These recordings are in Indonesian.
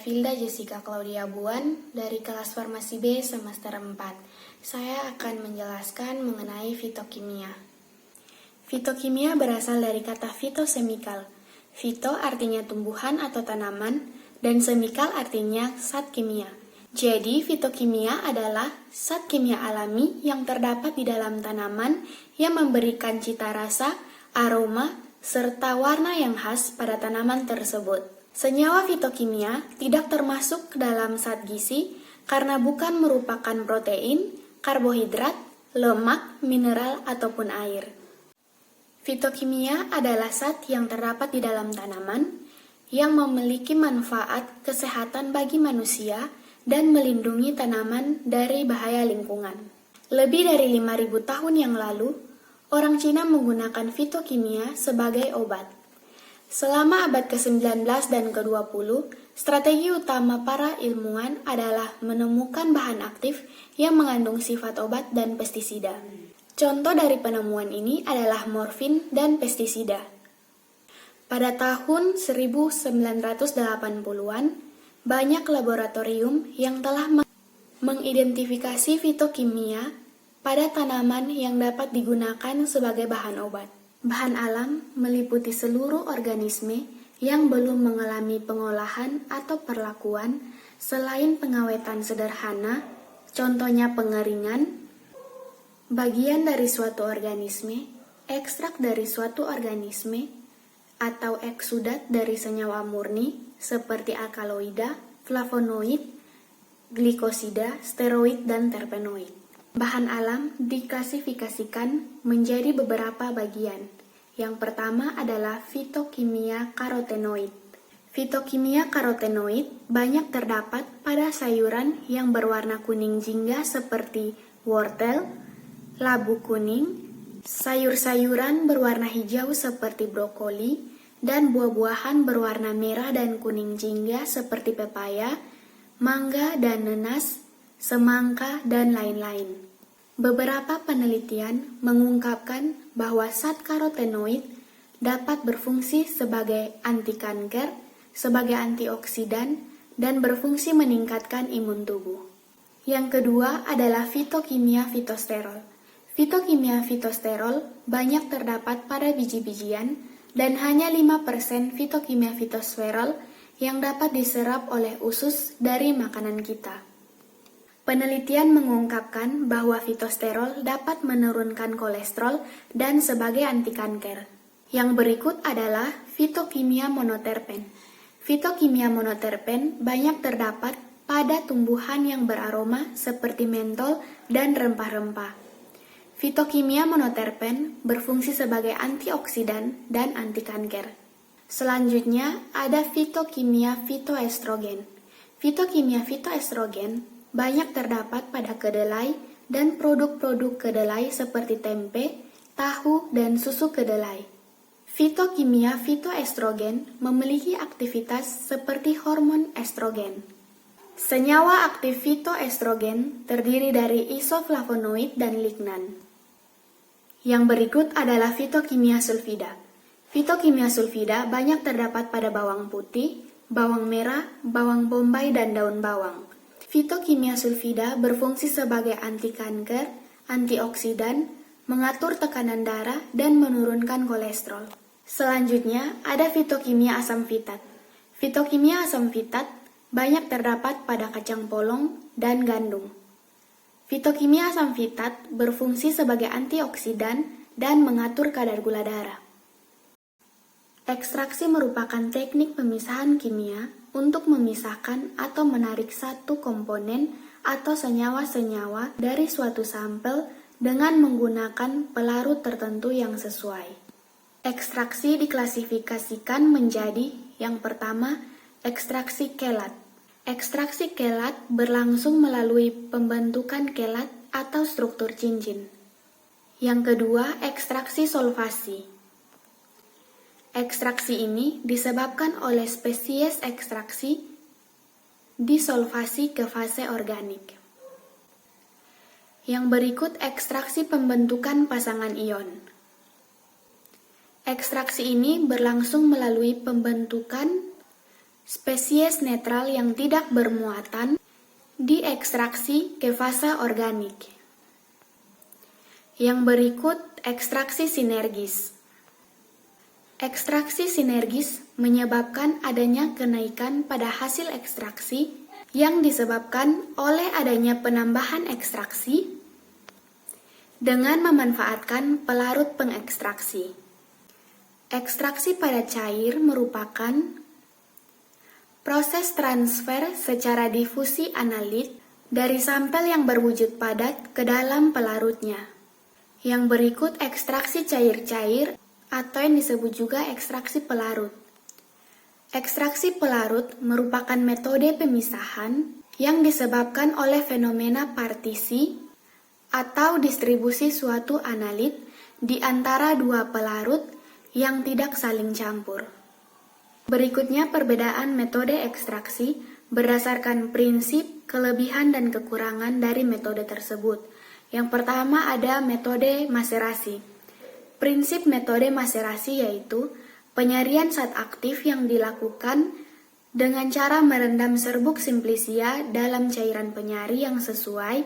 Vilda Jessica Claudia Buan dari kelas Farmasi B semester 4. Saya akan menjelaskan mengenai fitokimia. Fitokimia berasal dari kata fitosemikal. Fito artinya tumbuhan atau tanaman, dan semikal artinya zat kimia. Jadi, fitokimia adalah zat kimia alami yang terdapat di dalam tanaman yang memberikan cita rasa, aroma, serta warna yang khas pada tanaman tersebut. Senyawa fitokimia tidak termasuk ke dalam zat gizi karena bukan merupakan protein, karbohidrat, lemak, mineral, ataupun air. Fitokimia adalah zat yang terdapat di dalam tanaman yang memiliki manfaat kesehatan bagi manusia dan melindungi tanaman dari bahaya lingkungan. Lebih dari 5.000 tahun yang lalu, orang Cina menggunakan fitokimia sebagai obat. Selama abad ke-19 dan ke-20, strategi utama para ilmuwan adalah menemukan bahan aktif yang mengandung sifat obat dan pestisida. Contoh dari penemuan ini adalah morfin dan pestisida. Pada tahun 1980-an, banyak laboratorium yang telah mengidentifikasi fitokimia pada tanaman yang dapat digunakan sebagai bahan obat. Bahan alam meliputi seluruh organisme yang belum mengalami pengolahan atau perlakuan selain pengawetan sederhana, contohnya pengeringan, bagian dari suatu organisme, ekstrak dari suatu organisme, atau eksudat dari senyawa murni seperti alkaloida, flavonoid, glikosida, steroid, dan terpenoid. Bahan alam diklasifikasikan menjadi beberapa bagian. Yang pertama adalah fitokimia karotenoid. Fitokimia karotenoid banyak terdapat pada sayuran yang berwarna kuning jingga seperti wortel, labu kuning, sayur-sayuran berwarna hijau seperti brokoli, dan buah-buahan berwarna merah dan kuning jingga seperti pepaya, mangga dan nanas, semangka, dan lain-lain. Beberapa penelitian mengungkapkan bahwa zat karotenoid dapat berfungsi sebagai anti kanker, sebagai antioksidan, dan berfungsi meningkatkan imun tubuh. Yang kedua adalah fitokimia fitosterol. Fitokimia fitosterol banyak terdapat pada biji-bijian dan hanya 5% fitokimia fitosterol yang dapat diserap oleh usus dari makanan kita. Penelitian mengungkapkan bahwa fitosterol dapat menurunkan kolesterol dan sebagai anti kanker. Yang berikut adalah fitokimia monoterpen. Fitokimia monoterpen banyak terdapat pada tumbuhan yang beraroma seperti mentol dan rempah-rempah. Fitokimia monoterpen berfungsi sebagai antioksidan dan anti kanker. Selanjutnya ada fitokimia fitoestrogen. Fitokimia fitoestrogen banyak terdapat pada kedelai dan produk-produk kedelai seperti tempe, tahu, dan susu kedelai. Fitokimia fitoestrogen memiliki aktivitas seperti hormon estrogen. Senyawa aktif fitoestrogen terdiri dari isoflavonoid dan lignan. Yang berikut adalah fitokimia sulfida. Fitokimia sulfida banyak terdapat pada bawang putih, bawang merah, bawang bombay, dan daun bawang. Fitokimia sulfida berfungsi sebagai anti kanker, antioksidan, mengatur tekanan darah, dan menurunkan kolesterol. Selanjutnya, ada fitokimia asam fitat. Fitokimia asam fitat banyak terdapat pada kacang polong dan gandum. Fitokimia asam fitat berfungsi sebagai antioksidan dan mengatur kadar gula darah. Ekstraksi merupakan teknik pemisahan kimia untuk memisahkan atau menarik satu komponen atau senyawa-senyawa dari suatu sampel dengan menggunakan pelarut tertentu yang sesuai. Ekstraksi diklasifikasikan menjadi yang pertama, ekstraksi kelat. Ekstraksi kelat berlangsung melalui pembentukan kelat atau struktur cincin. Yang kedua, ekstraksi solvasi. Ekstraksi ini disebabkan oleh spesies ekstraksi disolvasi ke fase organik. Yang berikut ekstraksi pembentukan pasangan ion. Ekstraksi ini berlangsung melalui pembentukan spesies netral yang tidak bermuatan diekstraksi ke fase organik. Yang berikut ekstraksi sinergis. Ekstraksi sinergis menyebabkan adanya kenaikan pada hasil ekstraksi yang disebabkan oleh adanya penambahan ekstraksi dengan memanfaatkan pelarut pengekstraksi. Ekstraksi pada cair merupakan proses transfer secara difusi analit dari sampel yang berwujud padat ke dalam pelarutnya. Yang berikut ekstraksi cair-cair atau yang disebut juga ekstraksi pelarut. Ekstraksi pelarut merupakan metode pemisahan yang disebabkan oleh fenomena partisi atau distribusi suatu analit di antara dua pelarut yang tidak saling campur. Berikutnya perbedaan metode ekstraksi berdasarkan prinsip, kelebihan, dan kekurangan dari metode tersebut. Yang pertama ada metode maserasi. Prinsip metode maserasi yaitu penyaringan zat aktif yang dilakukan dengan cara merendam serbuk simplisia dalam cairan penyari yang sesuai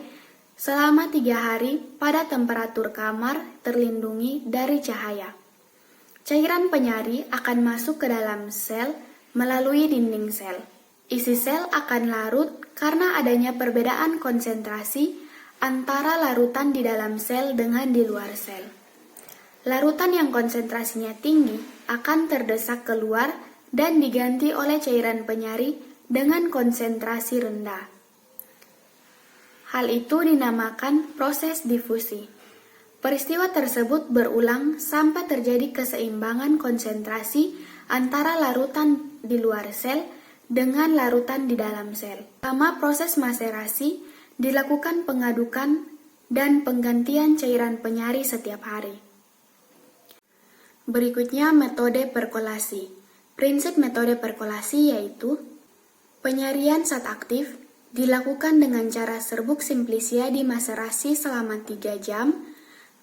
selama 3 hari pada temperatur kamar terlindungi dari cahaya. Cairan penyari akan masuk ke dalam sel melalui dinding sel. Isi sel akan larut karena adanya perbedaan konsentrasi antara larutan di dalam sel dengan di luar sel. Larutan yang konsentrasinya tinggi akan terdesak keluar dan diganti oleh cairan penyari dengan konsentrasi rendah. Hal itu dinamakan proses difusi. Peristiwa tersebut berulang sampai terjadi keseimbangan konsentrasi antara larutan di luar sel dengan larutan di dalam sel. Selama proses maserasi dilakukan pengadukan dan penggantian cairan penyari setiap hari. Berikutnya metode perkolasi. Prinsip metode perkolasi yaitu penyarian zat aktif dilakukan dengan cara serbuk simplisia dimaserasi selama 3 jam,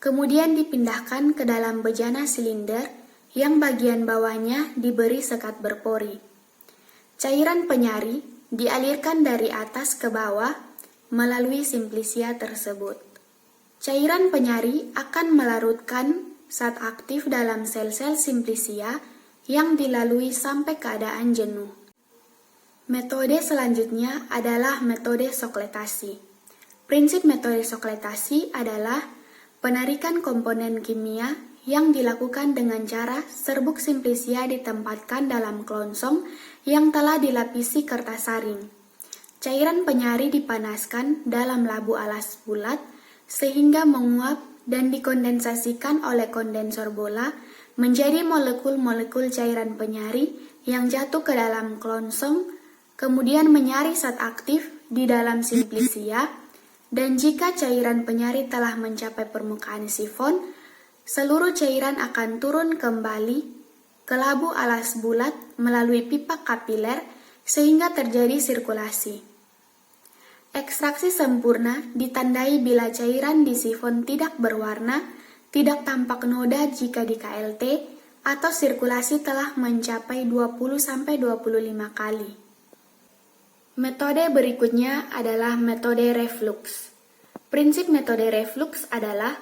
kemudian dipindahkan ke dalam bejana silinder yang bagian bawahnya diberi sekat berpori. Cairan penyari dialirkan dari atas ke bawah melalui simplisia tersebut. Cairan penyari akan melarutkan zat aktif dalam sel-sel simplisia yang dilalui sampai keadaan jenuh. Metode selanjutnya adalah metode sokletasi. Prinsip metode sokletasi adalah penarikan komponen kimia yang dilakukan dengan cara serbuk simplisia ditempatkan dalam kelongsong yang telah dilapisi kertas saring. Cairan penyari dipanaskan dalam labu alas bulat sehingga menguap dan dikondensasikan oleh kondensor bola menjadi molekul-molekul cairan penyari yang jatuh ke dalam kelongsong, kemudian menyari zat aktif di dalam simplisia, dan jika cairan penyari telah mencapai permukaan sifon, seluruh cairan akan turun kembali ke labu alas bulat melalui pipa kapiler sehingga terjadi sirkulasi. Ekstraksi sempurna ditandai bila cairan di sifon tidak berwarna, tidak tampak noda jika di KLT, atau sirkulasi telah mencapai 20-25 kali. Metode berikutnya adalah metode reflux. Prinsip metode reflux adalah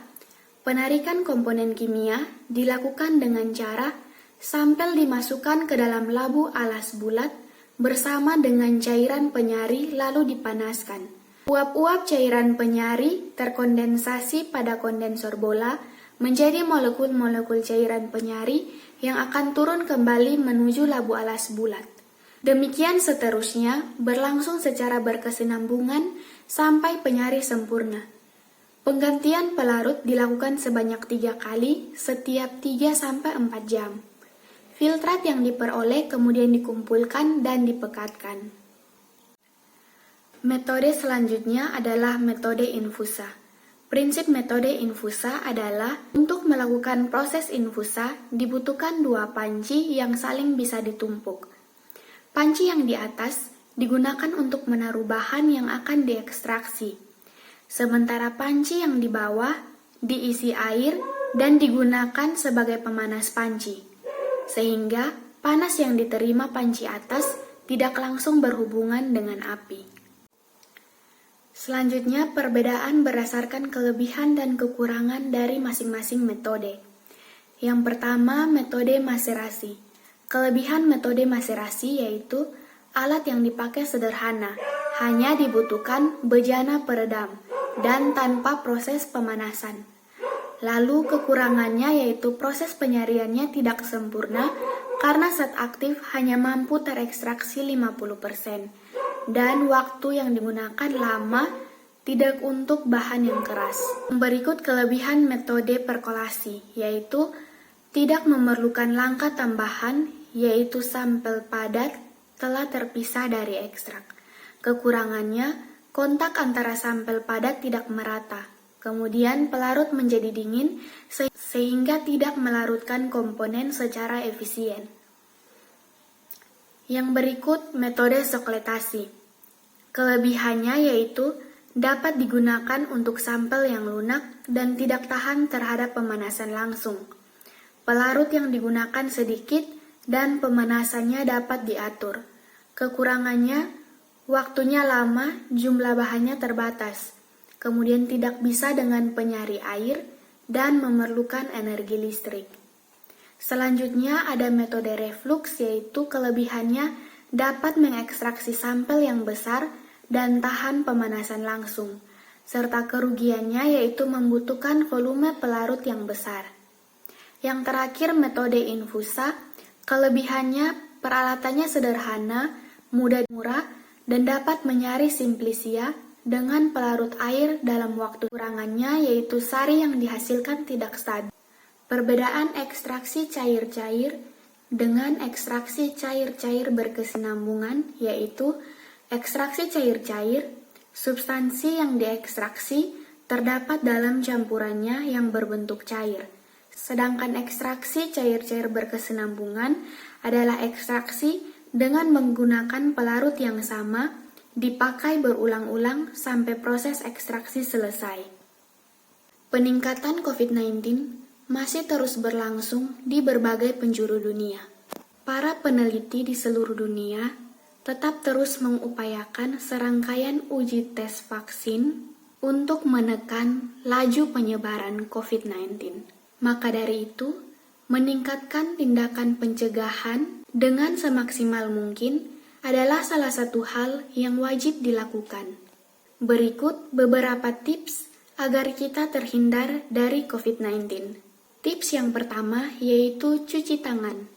penarikan komponen kimia dilakukan dengan cara sampel dimasukkan ke dalam labu alas bulat bersama dengan cairan penyari lalu dipanaskan. Uap-uap cairan penyari terkondensasi pada kondensor bola menjadi molekul-molekul cairan penyari yang akan turun kembali menuju labu alas bulat. Demikian seterusnya berlangsung secara berkesinambungan sampai penyari sempurna. Penggantian pelarut dilakukan sebanyak 3 kali setiap 3-4 jam. Filtrat yang diperoleh kemudian dikumpulkan dan dipekatkan. Metode selanjutnya adalah metode infusa. Prinsip metode infusa adalah untuk melakukan proses infusa dibutuhkan 2 panci yang saling bisa ditumpuk. Panci yang di atas digunakan untuk menaruh bahan yang akan diekstraksi. Sementara panci yang di bawah diisi air dan digunakan sebagai pemanas panci. Sehingga panas yang diterima panci atas tidak langsung berhubungan dengan api. Selanjutnya, perbedaan berdasarkan kelebihan dan kekurangan dari masing-masing metode. Yang pertama, metode maserasi. Kelebihan metode maserasi yaitu alat yang dipakai sederhana, hanya dibutuhkan bejana peredam, dan tanpa proses pemanasan. Lalu kekurangannya yaitu proses penyaringannya tidak sempurna karena zat aktif hanya mampu terekstraksi 50%, dan waktu yang digunakan lama tidak untuk bahan yang keras. Berikut kelebihan metode perkolasi, yaitu tidak memerlukan langkah tambahan, yaitu sampel padat telah terpisah dari ekstrak. Kekurangannya, kontak antara sampel padat tidak merata. Kemudian pelarut menjadi dingin sehingga tidak melarutkan komponen secara efisien. Yang berikut metode sokletasi. Kelebihannya yaitu dapat digunakan untuk sampel yang lunak dan tidak tahan terhadap pemanasan langsung. Pelarut yang digunakan sedikit dan pemanasannya dapat diatur. Kekurangannya, waktunya lama, jumlah bahannya terbatas, kemudian tidak bisa dengan penyari air, dan memerlukan energi listrik. Selanjutnya ada metode reflux, yaitu kelebihannya dapat mengekstraksi sampel yang besar dan tahan pemanasan langsung, serta kerugiannya yaitu membutuhkan volume pelarut yang besar. Yang terakhir metode infusa, kelebihannya peralatannya sederhana, mudah murah, dan dapat menyaring simplisia dengan pelarut air dalam waktu. Kurangannya yaitu sari yang dihasilkan tidak stabil. Perbedaan ekstraksi cair-cair dengan ekstraksi cair-cair berkesinambungan yaitu ekstraksi cair-cair, substansi yang diekstraksi terdapat dalam campurannya yang berbentuk cair. Sedangkan ekstraksi cair-cair berkesinambungan adalah ekstraksi dengan menggunakan pelarut yang sama, dipakai berulang-ulang sampai proses ekstraksi selesai. Peningkatan COVID-19 masih terus berlangsung di berbagai penjuru dunia. Para peneliti di seluruh dunia tetap terus mengupayakan serangkaian uji tes vaksin untuk menekan laju penyebaran COVID-19. Maka dari itu, meningkatkan tindakan pencegahan dengan semaksimal mungkin adalah salah satu hal yang wajib dilakukan. Berikut beberapa tips agar kita terhindar dari COVID-19. Tips yang pertama yaitu cuci tangan.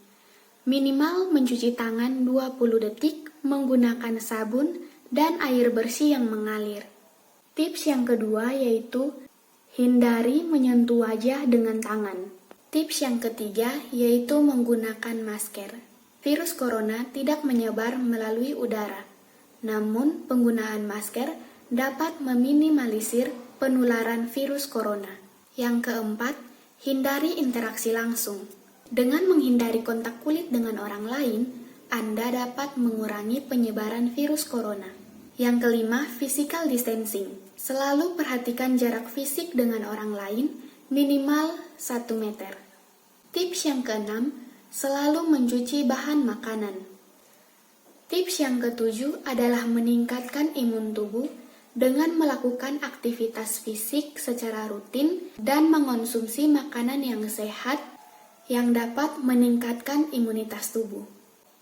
Minimal mencuci tangan 20 detik menggunakan sabun dan air bersih yang mengalir. Tips yang kedua yaitu hindari menyentuh wajah dengan tangan. Tips yang ketiga yaitu menggunakan masker. Virus corona tidak menyebar melalui udara, namun penggunaan masker dapat meminimalisir penularan virus corona. Yang keempat, hindari interaksi langsung. Dengan menghindari kontak kulit dengan orang lain, Anda dapat mengurangi penyebaran virus corona. Yang kelima, physical distancing. Selalu perhatikan jarak fisik dengan orang lain minimal 1 meter. Tips yang keenam, selalu mencuci bahan makanan. Tips yang ketujuh adalah meningkatkan imun tubuh dengan melakukan aktivitas fisik secara rutin dan mengonsumsi makanan yang sehat yang dapat meningkatkan imunitas tubuh.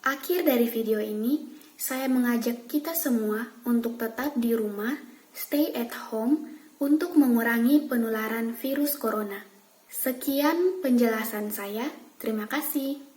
Akhir dari video ini, saya mengajak kita semua untuk tetap di rumah, stay at home, untuk mengurangi penularan virus corona. Sekian penjelasan saya. Terima kasih.